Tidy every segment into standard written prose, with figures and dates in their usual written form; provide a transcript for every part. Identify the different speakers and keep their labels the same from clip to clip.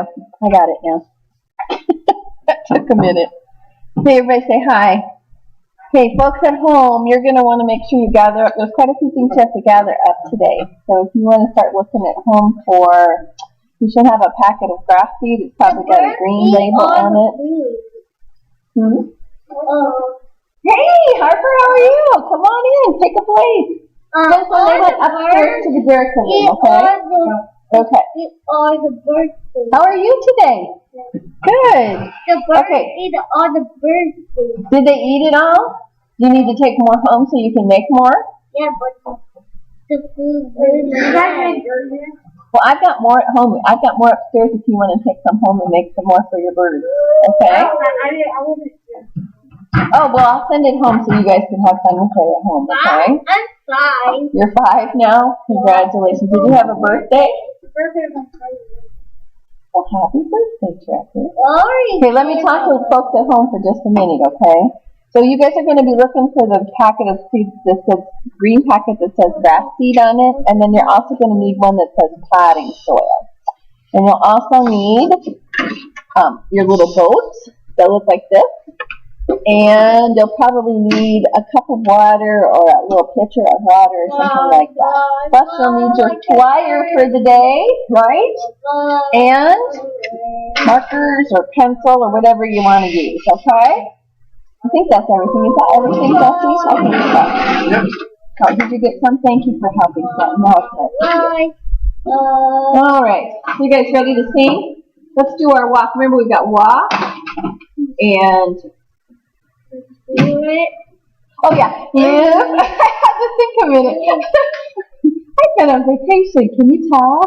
Speaker 1: go. I got it now. That took a minute. Hey, everybody say hi. Okay, folks at home, you're going to want to make sure you gather up. There's quite a few things you have to gather up today. So if you want to start looking at home for, you should have a packet of grass seed. It's probably got a green label on it. Hey, Harper, how are you? Come on in. Take a place. Just when they went upstairs to the Jericho room, okay? Okay.
Speaker 2: All the birds.
Speaker 1: How are you today? Good.
Speaker 2: The birds
Speaker 1: Okay.
Speaker 2: eat all the birds' food.
Speaker 1: Did they eat it all? You need to take more home so you can make more?
Speaker 2: Yeah, but the food is
Speaker 1: Well, I've got more at home. I've got more upstairs if you want to take some home and make some more for your birds. Okay?
Speaker 2: I wasn't sure.
Speaker 1: Oh, well, I'll send it home so you guys can have fun with it at home, okay?
Speaker 2: I'm 5.
Speaker 1: You're 5 now? Congratulations. Did you have a birthday?
Speaker 2: The birthday of my friend.
Speaker 1: Well, happy birthday, Trevor.
Speaker 2: Sorry.
Speaker 1: Okay, let me talk to folks at home for just a minute, okay? So you guys are going to be looking for the packet of seeds that says, green packet that says grass seed on it, and then you're also going to need one that says potting soil. And you'll also need your little boats. They'll look like this. And you'll probably need a cup of water or a little pitcher of water or something like that. Plus you'll need your flyer for the day, right? And markers or pencil or whatever you want to use, okay? I think that's everything. Is that everything, Jesse? I think so. Yep. Oh, did you get some? Thank you for helping. Now it's nice. All right. You guys ready to sing? Let's do our walk. Remember, we've got walk and... Oh, yeah. Live. I had to think a minute. I've been on vacation. Can you tell?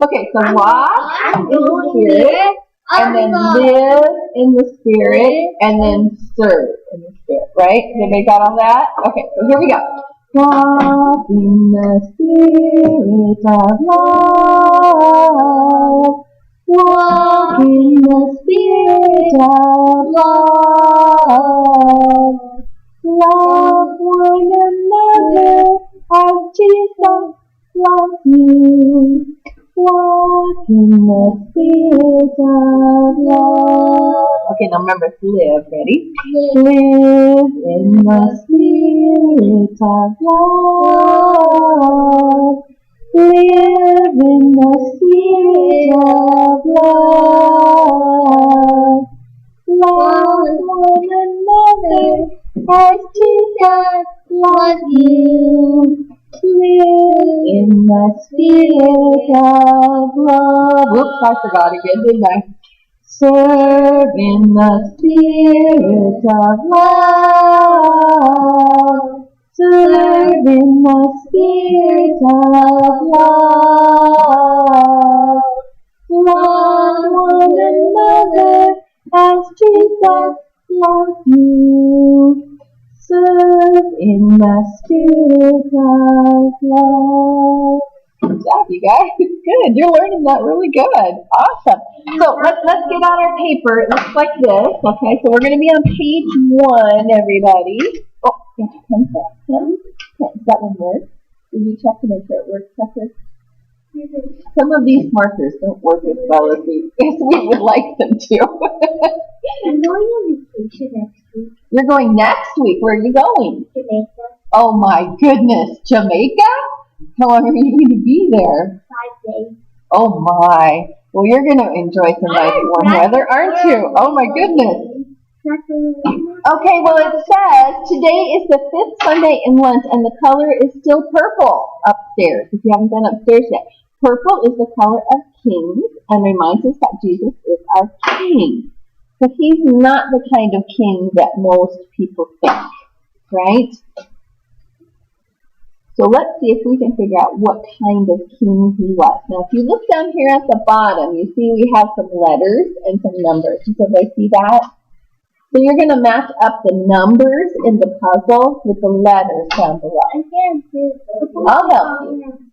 Speaker 1: Okay, so walk in the Spirit, and then live in the Spirit, and then serve in the Spirit, right? Everybody got all that? Okay, so here we go. Walk in the Spirit of love. Walk in the Spirit of love. Love one another as Jesus loves you. Walk in the Spirit of love. Okay, now remember to live. Ready? Live in the Spirit of love. Live in the Spirit of love. Love one another as Jesus loves you. Live in the Spirit of love. Whoops, I forgot again, didn't I? Serve in the Spirit of love. Serve in the Spirit of love. Love one another as Jesus loves you. Serve in the Spirit of love. Good job, you guys. Good. You're learning that really good. Awesome. So let's get on our paper. It looks like this. Okay, so we're going to be on page 1, everybody. Oh, you have to pencil. Does that one work? Did you check to make sure it works, Tucker? Some of these markers don't work as well as we would like them to.
Speaker 2: I'm going on vacation next week.
Speaker 1: You're going next week. Where are you going?
Speaker 2: Jamaica.
Speaker 1: Oh my goodness, Jamaica? How long are you going to be there?
Speaker 2: 5 days.
Speaker 1: Oh my. Well, you're going to enjoy some nice warm weather, aren't you? Oh my goodness. Okay, well it says today is the 5th Sunday in Lent and the color is still purple upstairs, if you haven't been upstairs yet. Purple is the color of kings and reminds us that Jesus is our king. So he's not the kind of king that most people think, right? So let's see if we can figure out what kind of king he was. Now, if you look down here at the bottom, you see we have some letters and some numbers. Does everybody see that? So you're going to match up the numbers in the puzzle with the letters down below.
Speaker 2: I can't do it.
Speaker 1: I'll help you.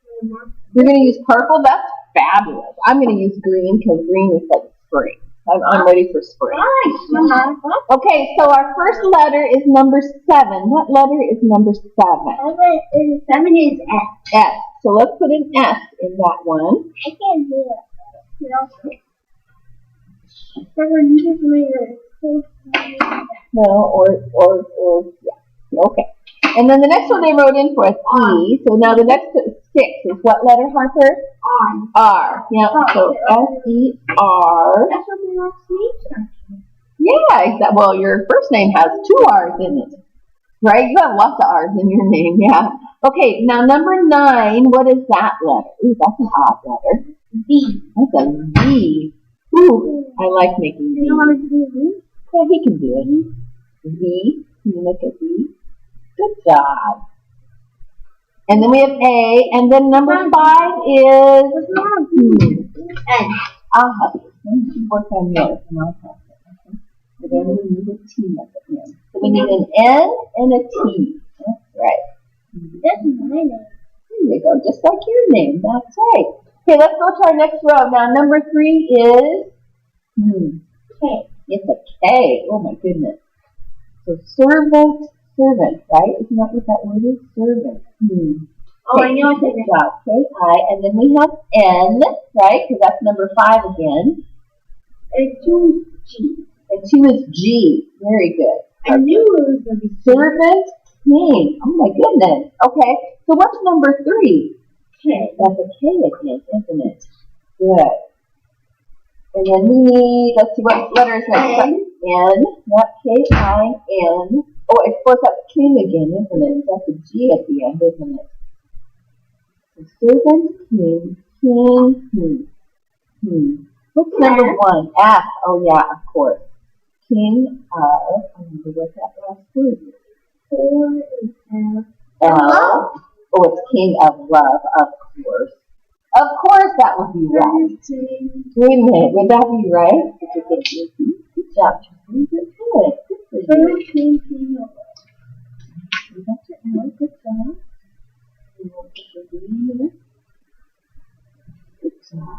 Speaker 1: You're going to use purple? That's fabulous. I'm going to use green because green is like spring. I'm ready for spring. Okay, so our first letter is number 7. What letter is number 7?
Speaker 2: 7 is S.
Speaker 1: S. So let's put an S in that one.
Speaker 2: I can't do it.
Speaker 1: No, yeah. Okay. And then the next one they wrote in for us, E. So now the next 6 is what letter, Harper? R. Yeah, so S-E-R.
Speaker 2: That's what my last name is.
Speaker 1: Yeah, exactly. Well, your first name has 2 R's in it. Right? You have lots of R's in your name, yeah. Okay, now number 9, what is that letter? Ooh, that's an odd letter.
Speaker 2: V.
Speaker 1: That's a V. Ooh, I like making V.
Speaker 2: You know how to do V?
Speaker 1: Yeah, he can do it. V. Can you make a V? Good job. And then we have A, and then number 5 is
Speaker 2: N.
Speaker 1: I'll help you. You work on yours, and I'll help you. But then we need a T at the end. So we need an N and a T. That's right.
Speaker 2: That's my name.
Speaker 1: There you go, just like your name. That's right. Okay, let's go to our next row. Now, number 3 is
Speaker 2: K.
Speaker 1: It's a K. Oh my goodness. So servant, right? Isn't that what that word is? Servant.
Speaker 2: Oh, I know.
Speaker 1: Good job. K-I. And then we have N, right? Because that's number 5 again.
Speaker 2: And 2 is G.
Speaker 1: And 2 is G. Very good.
Speaker 2: I knew it was going to be
Speaker 1: Servant King. Oh my goodness. Okay. So what's number 3?
Speaker 2: K.
Speaker 1: That's a K again, isn't it? Good. And then we need, let's see what letter is next.
Speaker 2: N.
Speaker 1: N. Yep, K-I-N. Oh, I suppose that's King again, isn't it? That's a G at the end, isn't it? So servant King. What's number 1? F. Oh yeah, of course. King of, I wonder what that last word is.
Speaker 2: 4 is L.
Speaker 1: L. Oh, it's King of Love, of course. Of course that would be right. Wait a minute, would that be right? Good job, Charlie. Good. Good for you. You got your L. Good job. You want to put the V in it? Good job.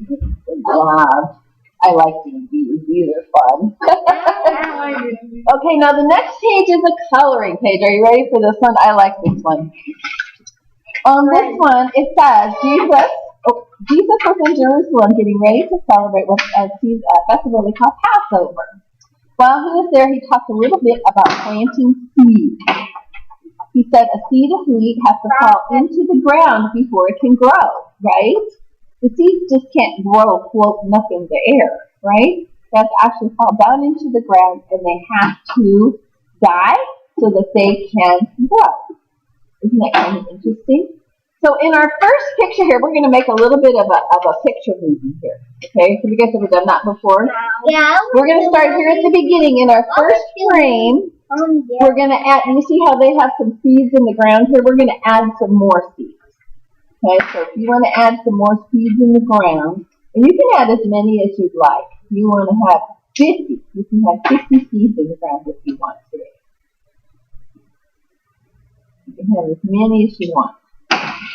Speaker 1: Good job. I like these. These are fun. Okay, now the next page is a coloring page. Are you ready for this one? I like this one. On this one, it says, Jesus was in Jerusalem getting ready to celebrate what a festival they call Passover. While he was there, he talked a little bit about planting seeds. He said a seed of wheat has to fall into the ground before it can grow, right? The seeds just can't grow floating up in the air, right? They have to actually fall down into the ground, and they have to die so that they can grow. Isn't that kind of interesting? So in our first picture here, we're going to make a little bit of a picture movie here. Okay, so you guys have done that before?
Speaker 2: Yeah.
Speaker 1: We're going to start here at the beginning. In our first frame, we're going to add, you see how they have some seeds in the ground here? We're going to add some more seeds. Okay, so if you want to add some more seeds in the ground, and you can add as many as you'd like. If you want to have 50, you can have 50 seeds in the ground if you want to. You can have as many as you want.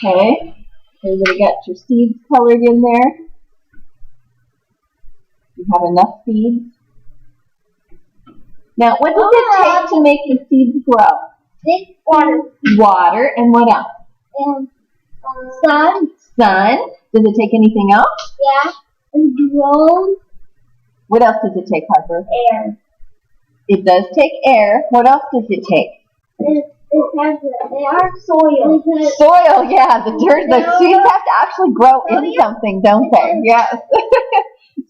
Speaker 1: Okay, everybody got your seeds colored in there? You have enough seeds? Now, what does it take to make the seeds grow?
Speaker 2: Water.
Speaker 1: Water, and what else?
Speaker 2: And sun.
Speaker 1: Sun. Does it take anything else?
Speaker 2: Yeah. And drone.
Speaker 1: What else does it take, Harper?
Speaker 2: Air.
Speaker 1: It does take air. What else does it take?
Speaker 2: They are soil.
Speaker 1: Soil, yeah. The dirt, the seeds have to actually grow in something, don't they? Yes.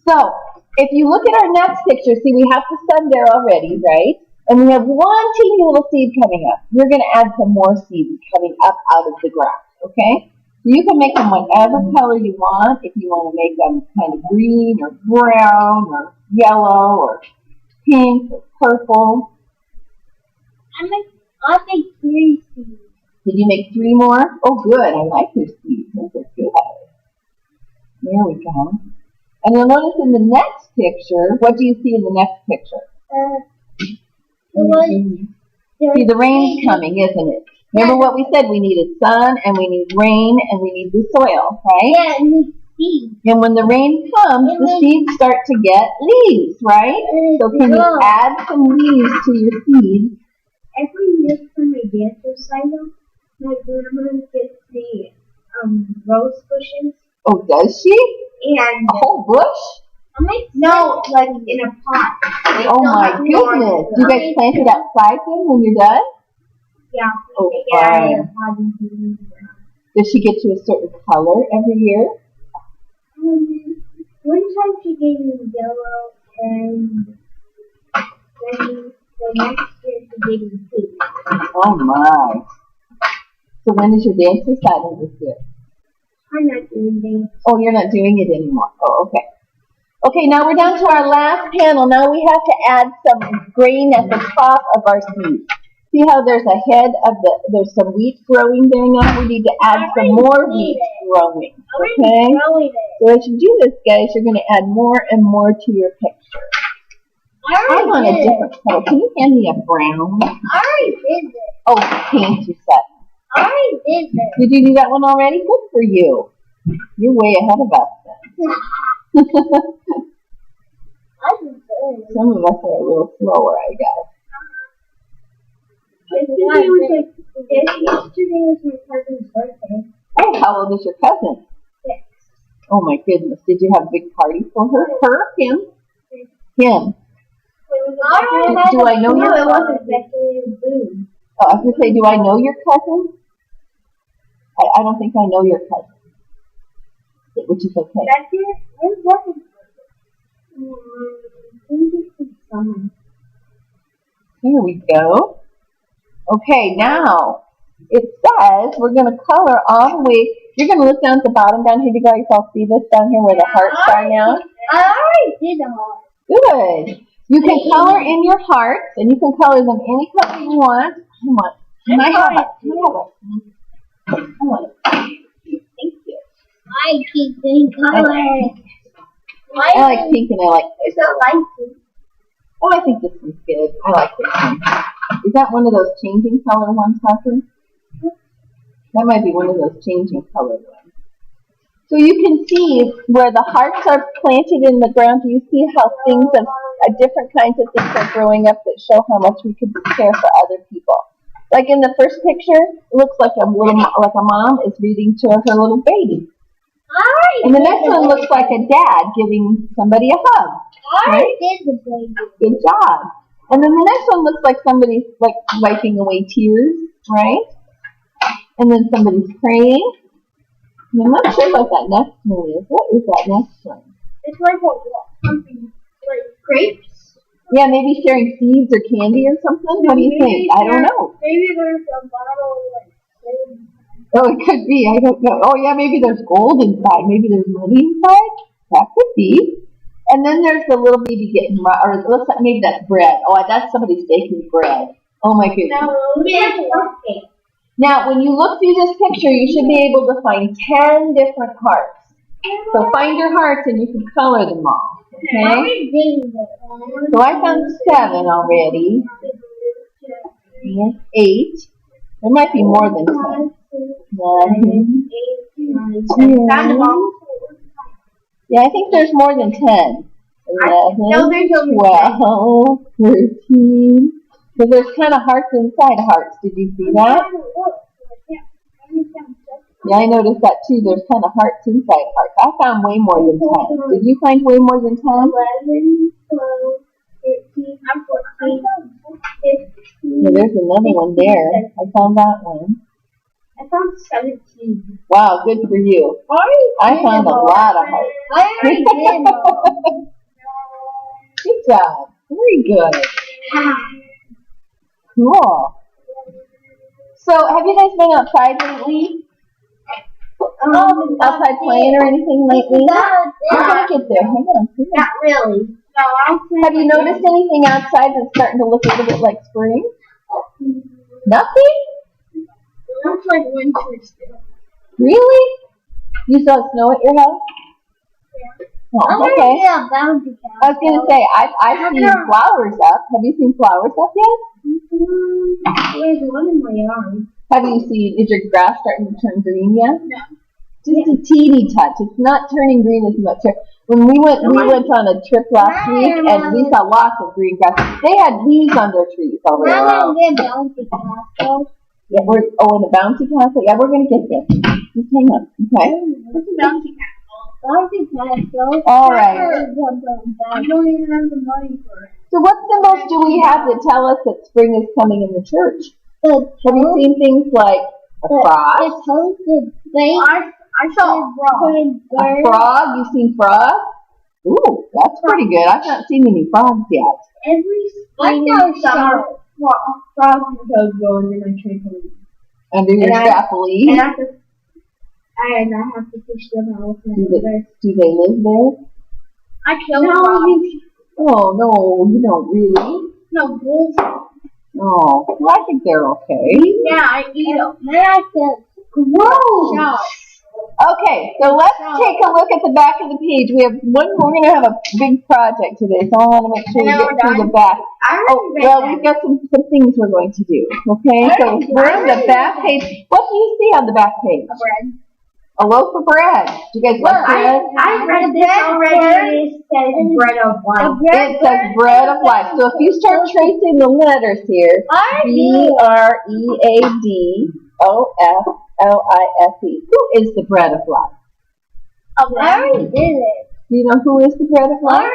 Speaker 1: So, if you look at our next picture, see we have the sun there already, right? And we have one teeny little seed coming up. You're going to add some more seeds coming up out of the ground, okay? So you can make them whatever color you want. If you want to make them kind of green or brown or yellow or pink or purple.
Speaker 2: I'll make 3 seeds.
Speaker 1: Did you make 3 more? Oh, good. I like your seeds. Those are good. There we go. And you'll notice in the next picture, what do you see in the next picture? See, the rain's coming, isn't it? Remember what we said? We needed sun, and we need rain, and we need the soil, right?
Speaker 2: Yeah, and seeds.
Speaker 1: And when the rain comes, the seeds start to get leaves, right? So can you add some leaves to your seeds?
Speaker 2: Every year for my dance recital, my grandma gets the rose bushes.
Speaker 1: Oh, does she?
Speaker 2: And
Speaker 1: a whole bush?
Speaker 2: No, like in a pot.
Speaker 1: Oh my goodness! Do you guys plant it outside then when you're done?
Speaker 2: Yeah.
Speaker 1: Oh, fine. Does she get you a certain color every year?
Speaker 2: One time she gave me yellow, and then the next year she gave me pink.
Speaker 1: Oh my! So when is your dance recital this year?
Speaker 2: I'm not doing dance.
Speaker 1: Oh, you're not doing it anymore. Oh, okay. Okay, now we're down to our last panel. Now we have to add some grain at the top of our seeds. See how there's a head of there's some wheat growing there now? We need to add some more wheat growing. Okay? So as you do this, guys, you're going to add more and more to your picture. I want a different color. Can you hand me a brown?
Speaker 2: I already did this.
Speaker 1: Oh, pink, you said.
Speaker 2: I already did this.
Speaker 1: Did you do that one already? Good for you. You're way ahead of us then. Some of us are a little slower, I guess.
Speaker 2: Yesterday was my cousin's birthday.
Speaker 1: Oh, how old is your cousin?
Speaker 2: 6.
Speaker 1: Oh my goodness. Did you have a big party for her? Her? Him? Him. Do I know your cousin? Oh, I was going to say, do I know your cousin? I don't think I know your cousin. Which is okay.
Speaker 2: That's it? Where's Robin?
Speaker 1: Here we go. Okay, now it says we're going to color all the way. You're going to look down at the bottom down here. Do you guys all see this down here where the hearts are now?
Speaker 2: I already did the heart.
Speaker 1: Good. You can color in your hearts, and you can color them any color you want. Can I have it? I want it. Thank you.
Speaker 2: I keep doing colors.
Speaker 1: I like pink and I like
Speaker 2: It's a light pink.
Speaker 1: Oh, I think this one's good. I like this one. Is that one of those changing color ones, Catherine? That might be one of those changing color ones. So you can see where the hearts are planted in the ground. Do you see how things of different kinds of things are growing up that show how much we could care for other people? Like in the first picture, it looks like a mom is reading to her little baby. And the next one looks like a dad giving somebody a hug. Right? Good job. And then the next one looks like somebody's like wiping away tears, right? And then somebody's praying. And I'm not sure what that next one is. What is that next one?
Speaker 2: It's like something like grapes.
Speaker 1: Yeah, maybe sharing seeds or candy or something. What do you think? I don't know.
Speaker 2: Maybe there's a bottle like.
Speaker 1: Oh, it could be. I don't know. Oh, yeah, maybe there's gold inside. Maybe there's money inside. That could be. And then there's the little baby getting, or it looks like maybe that's bread. Oh, that's somebody's baking bread. Oh, my goodness. Now, when you look through this picture, you should be able to find 10 different hearts. So find your hearts and you can color them all. Okay? So I found 7 already. And 8. There might be more than 10. 9, 10. Yeah, I think there's more than 10. 11, 12, 13. Because there's kind of hearts inside hearts. Did you see that? Yeah, I noticed that too. There's kind of hearts inside hearts. I found way more than 10. Did you find way more than 10?
Speaker 2: 11, 12, 13, 14, 15.
Speaker 1: Yeah, there's another one there. I found that one.
Speaker 2: I found 17.
Speaker 1: Wow, good for you. I found a lot of hearts.
Speaker 2: I already did.
Speaker 1: Good job. Very good. Cool. So, have you guys been outside lately? Outside playing or anything lately? We're going to get there. Hang on.
Speaker 2: Not really. No,
Speaker 1: have you noticed anything outside that's starting to look a little bit like spring? Nothing?
Speaker 2: It looks like winter still.
Speaker 1: Really? You saw snow at your house?
Speaker 2: Yeah.
Speaker 1: Oh, okay.
Speaker 2: Yeah, bouncy castle.
Speaker 1: I was going to say, I've seen flowers up. Have you seen flowers up yet?
Speaker 2: There's one in my yard.
Speaker 1: Have you seen, is your grass starting to turn green yet?
Speaker 2: No.
Speaker 1: Just a teeny touch. It's not turning green as much. When we went on a trip last week, and we saw lots of green grass. They had leaves on their trees already.
Speaker 2: We're going to get bouncy castle.
Speaker 1: Yeah, in a bouncy castle? Yeah, we're going to get there. Just hang on, okay?
Speaker 2: What's a bouncy castle? Bouncy castle.
Speaker 1: All right.
Speaker 2: I don't even have the money for it.
Speaker 1: So what symbols do we have that tell us that spring is coming in the church? Have you seen things like a cross?
Speaker 2: I saw a frog.
Speaker 1: A frog? You've seen frogs? Ooh, that's pretty good. I've not seen any frogs yet.
Speaker 2: Every spring and summer, frogs and toads go under my trampoline.
Speaker 1: Under your trampoline?
Speaker 2: And I have to push them out.
Speaker 1: Do they live there?
Speaker 2: I kill frogs.
Speaker 1: Oh, no, you don't really.
Speaker 2: No, bulls.
Speaker 1: Oh, well, I think they're okay.
Speaker 2: Yeah, I eat them. Then I kill. Gross.
Speaker 1: Okay, so let's take a look at the back of the page. We're going to have a big project today, so I want to make sure we get through the back. Well, we've got some things we're going to do. Okay, so we're on the back page. What do you see on the back page?
Speaker 2: A bread.
Speaker 1: A loaf of bread. Do you guys like bread?
Speaker 2: I read this already. It says bread of life.
Speaker 1: It says bread of life. So if you start tracing the letters here, BREADOFLIFE. Who is the bread of life?
Speaker 2: I already did it.
Speaker 1: Do you know who is the bread of life?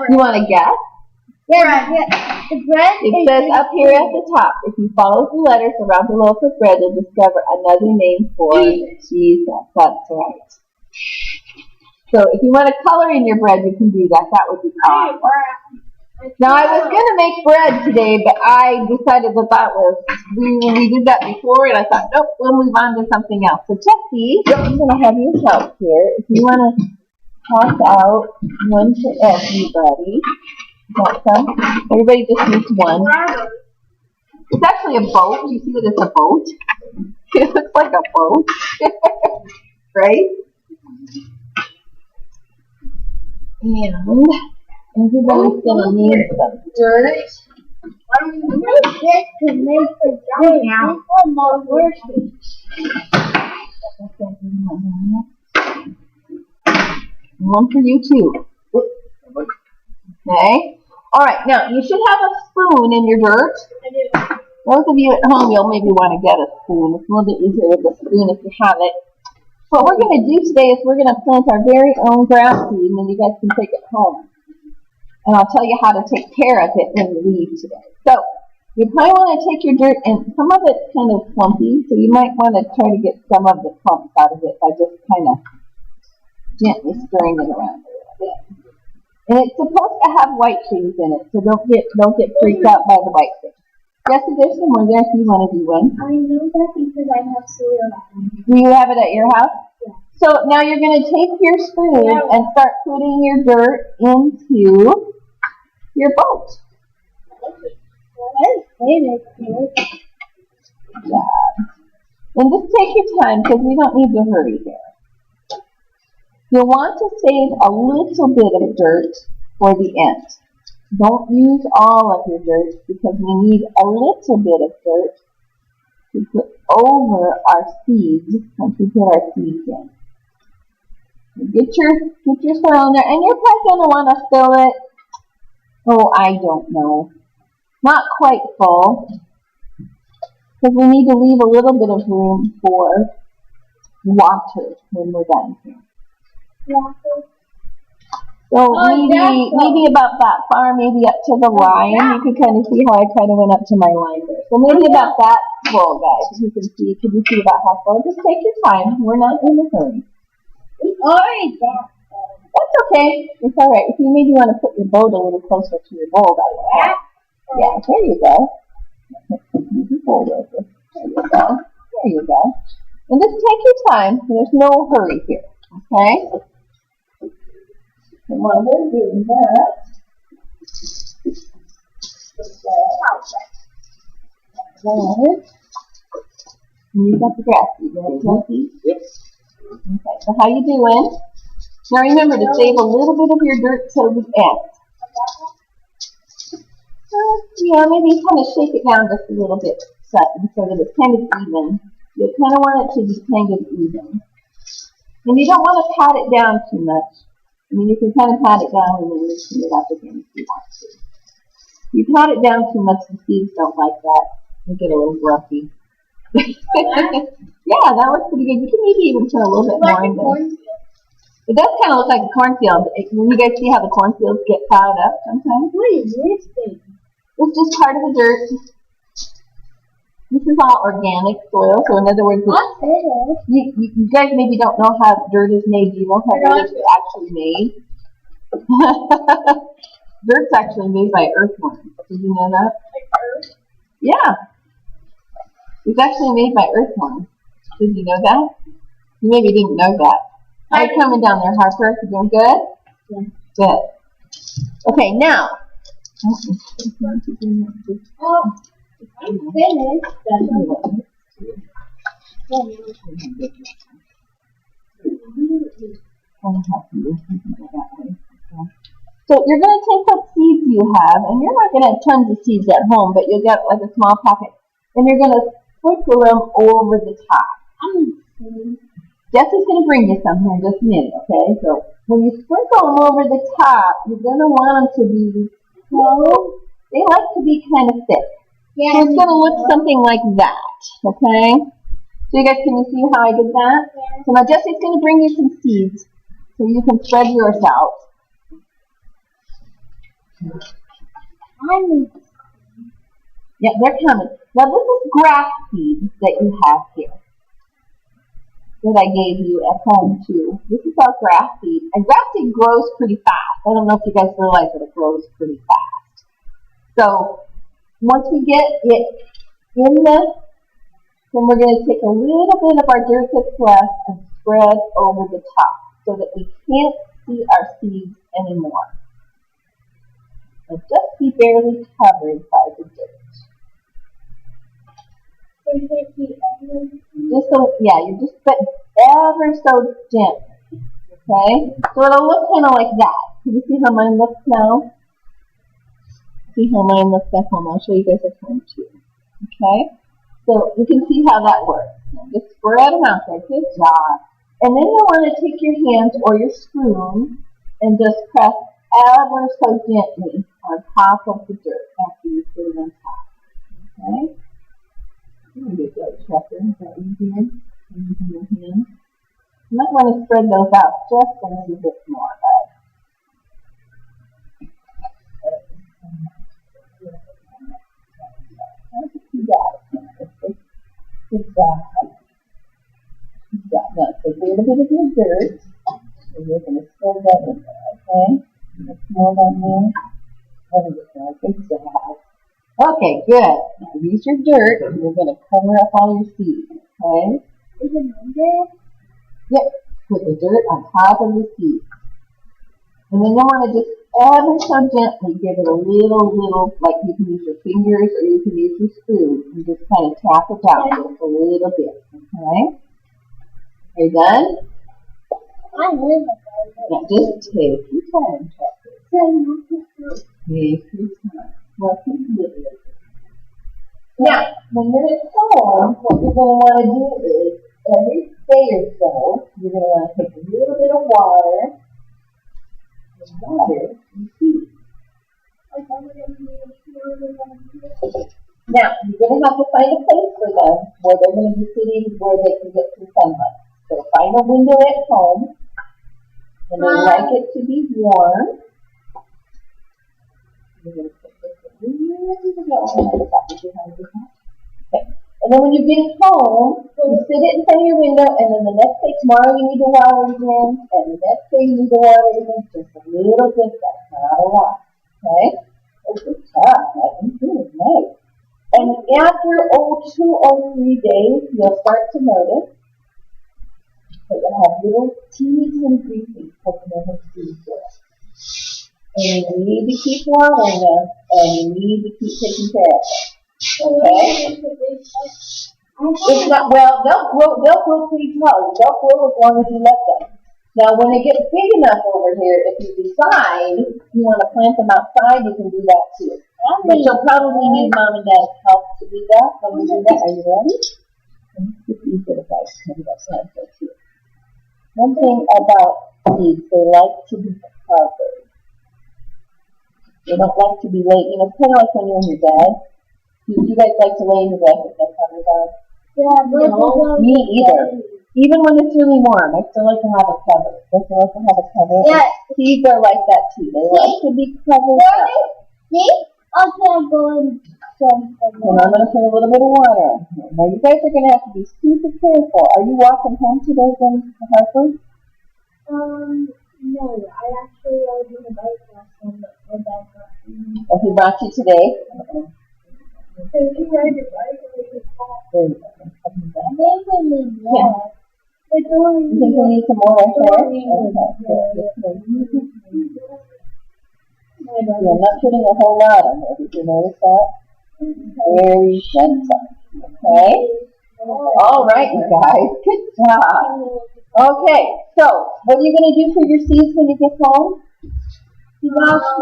Speaker 1: You want to guess?
Speaker 2: Yeah, the bread.
Speaker 1: It says up here at the top, if you follow the letters around the loaf of bread, you'll discover another name for Jesus. That's right. So if you want to color in your bread, you can do that. That would be awesome. Now I was going to make bread today, but I decided that we did that before, and I thought, nope, we'll move on to something else. So Jesse, I'm going to have you help here. If you want to toss out one for everybody. Got some? Everybody just needs one. It's actually a boat. You see that it's a boat? It looks like a boat. Right? And everybody's going to need some dirt.
Speaker 2: This to make the drawing out.
Speaker 1: One for you too. Okay. All right. Now you should have a spoon in your dirt.
Speaker 2: I do.
Speaker 1: Those of you at home, you'll maybe want to get a spoon. It's a little bit easier with a spoon if you have it. What we're going to do today is we're going to plant our very own ground seed, and then you guys can take it home. And I'll tell you how to take care of it when you leave today. So you probably want to take your dirt, and some of it's kind of clumpy, so you might want to try to get some of the clumps out of it by just kind of gently stirring it around a little bit. And it's supposed to have white things in it, so don't get freaked out by the white things. Jesse, there's some more there if you want to do one.
Speaker 2: I know that because I have soil at home.
Speaker 1: Do you have it at your house?
Speaker 2: Yeah.
Speaker 1: So now you're going to take your spoon and start putting your dirt into your boat. Yeah. And just take your time because we don't need to hurry here. You'll want to save a little bit of dirt for the end. Don't use all of your dirt because we need a little bit of dirt to put over our seeds once we put our seeds in. Get your soil in there, and you're probably going to want to fill it, oh, I don't know, not quite full, because we need to leave a little bit of room for water when we're done here. So maybe about that far, maybe up to the line. You can kind of see how I kind of went up to my line there. So maybe about that full, guys. You can see. Can you see about how full? Just take your time. We're not in a hurry. That's okay. It's all right. If you maybe want to put your boat a little closer to your bowl, that would help. Yeah, there you go. There you go. There you go. And just take your time. There's no hurry here. Okay? And while they're doing that, you got the grass seed, right, Kelsey? Yes. Okay, so how you doing? Now remember to save a little bit of your dirt till the end. Yeah, maybe kind of shake it down just a little bit so that it's kind of even. You kind of want it to be kind of even. And you don't want to pat it down too much. I mean, you can kind of pat it down and then loosen it up again if you want to. If you pat it down too much, the seeds don't like that. They get a little grumpy. Yeah, that was pretty good. You can maybe even put a little bit more in there. It does kind of look like a cornfield. When you guys see how the cornfields get piled up sometimes.
Speaker 2: What is this thing?
Speaker 1: It's just part of the dirt. This is all organic soil. So in other words, you guys maybe don't know how dirt is made. Do you know how dirt is actually made? Dirt's actually made by earthworms. Did you know that?
Speaker 2: Earth?
Speaker 1: Yeah. It's actually made by earthworms. Did you know that? You maybe didn't know that. How are you coming down there, Harper? You doing good?
Speaker 2: Yeah.
Speaker 1: Good. Okay, now.
Speaker 2: Oh, I'm finished.
Speaker 1: So you're going to take what seeds you have, and you're not going to have tons of seeds at home, but you'll get like a small packet, and you're going to sprinkle them over the top. Jesse's going to bring you some here in just a minute, okay? So when you sprinkle them over the top, you're going to want them to be, well, they like to be kind of thick.
Speaker 2: Yeah.
Speaker 1: So it's going to look something like that, okay? So you guys, can you see how I did that?
Speaker 2: Yeah.
Speaker 1: So now Jesse's going to bring you some seeds so you can spread yours out. Yeah, they're coming. Now this is grass seed that you have here that I gave you at home too. This is all grass seed. And grass seed grows pretty fast. I don't know if you guys realize that it grows pretty fast. So once we get it in the, then we're going to take a little bit of our dirt that's left and spread over the top so that we can't see our seeds anymore. So just be barely covered by the dirt. Just so, yeah, you just put ever so gently, okay? So it'll look kind of like that. Can you see how mine looks now? See how mine looks at home? I'll show you guys at home too, okay? So you can see how that works. Just spread them out there. Good job. And then you'll want to take your hands or your spoon and just press ever so gently on top of the dirt after you put it on top, okay? You can get that checker. Is that easier? Using your hands. You might want to spread those out just a little bit more, guys. You got it. Good job. Good job. Now take a little bit of your dirt, and you're going to spread that in there, okay? Let's more down there. There we go. Good job. Okay, good. Now use your dirt and you're going to cover up all your seeds, okay?
Speaker 2: Is it on there?
Speaker 1: Yep. Put the dirt on top of the seeds. And then you want to just ever so gently give it a little, like you can use your fingers or you can use your spoon and just kind of tap it down just a little bit, okay? Are you done?
Speaker 2: I live with
Speaker 1: Now just take your time, Chester. Take your time. Now, when you're at home, what you're going to want to do is, every day or so, you're going to want to take a little bit of water, and seed. Now, you're going to have to find a place for them where they're going to be sitting where they can get some sunlight. So find a window at home, and they like it to be warm. You're going to put this okay. And then when you get home, you sit it in front of your window, and then the next day, tomorrow you need to water again, and the next day you need to water again, just a little bit, that's not a lot, okay? Oh, good job, that's really nice. And after 2 or 3 days, you'll start to notice that you'll have little teeny green things poking over the seeds there. And you need to keep watering them, and you need to keep taking care of them. Okay? It's not, well, they'll grow pretty tall. They'll grow as long as you let them. Now, when they get big enough over here, if you decide you want to plant them outside, you can do that too. But you'll probably need Mom and Dad's help to do that. When you do that, are you ready? One thing about seeds, they like to be covered. They don't like to be laid. You know, it's kind of like when you're in your bed. You guys like to lay in your bed with no covers on?
Speaker 2: Yeah,
Speaker 1: No, me either. Even when it's really warm, I still like to have it covered. I still like to have it covered.
Speaker 2: Yeah.
Speaker 1: Seeds are like that too. They like to be covered up.
Speaker 2: See? Okay, I'm going some.
Speaker 1: And I'm going to put a little bit of water in here. Now you guys are going to have to be super careful. Are you walking home today then, Harper?
Speaker 2: No. I actually was on a bike last time, but my dad got me.
Speaker 1: Oh, he brought you today?
Speaker 2: So you ride your bike or you walk?
Speaker 1: There you go.
Speaker 2: I think we need more. But don't
Speaker 1: You think we need some more right there? Okay. Yeah, I'm not putting a whole lot in there. Did you notice that? Very gentle. Okay? All right, you guys. Good job. Okay, so what are you going to do for your seeds when you get home?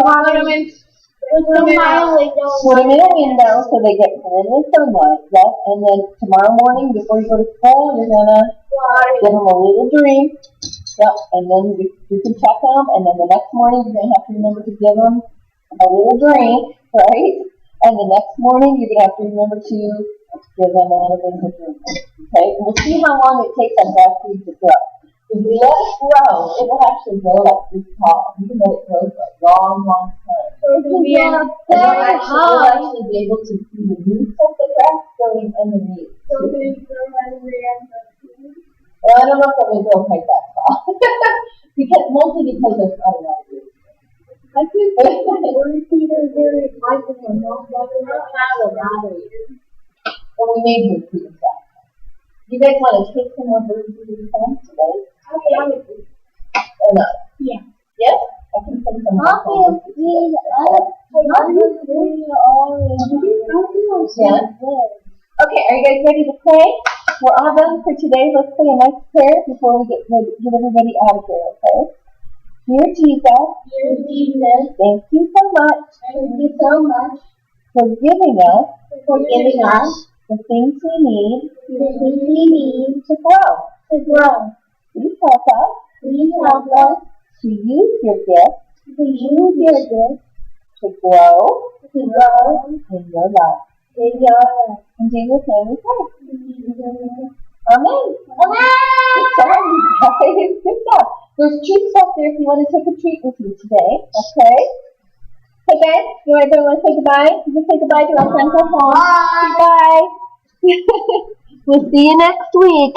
Speaker 2: water them in. Put them in
Speaker 1: a window so they get plenty of sunlight. Yes, and then tomorrow morning before you go to school, you're going to give them a little drink. Yep, and then you can check them, and then the next morning you're going to have to remember to give them a little drink, right? And the next morning you're going to have to remember to give them another drink. Okay, and we'll see how long it takes on grass seeds to grow. If we let it grow, it will actually grow like this tall. You can let it grow for a long, long time.
Speaker 2: So it can be
Speaker 1: and you'll actually be able to see the roots of the grass growing underneath.
Speaker 2: So it can grow as we end up.
Speaker 1: Well, I don't know if it will grow quite that tall. Mostly because there's not a lot of roots.
Speaker 2: I think word seed are very exciting and not doesn't have a battery.
Speaker 1: Well, we made bird seed stuff. You guys want to take some more bird seed today? Or not?
Speaker 2: Yeah.
Speaker 1: Yes? I can send some more. Yeah. Okay, are you guys ready to play? We're all done for today. Let's say a nice prayer before we get everybody out of here, okay? Dear Jesus, thank you so much. For giving us the things we need to grow. Please help us to use your gifts to grow in your love. In Jesus' name we pray. Amen. Good job, you guys. Good job. There's treats up there if you want to take a treat with you today. Okay? Hey guys, you want to say goodbye? You can say goodbye to our friends at home. Bye. We'll see you next week.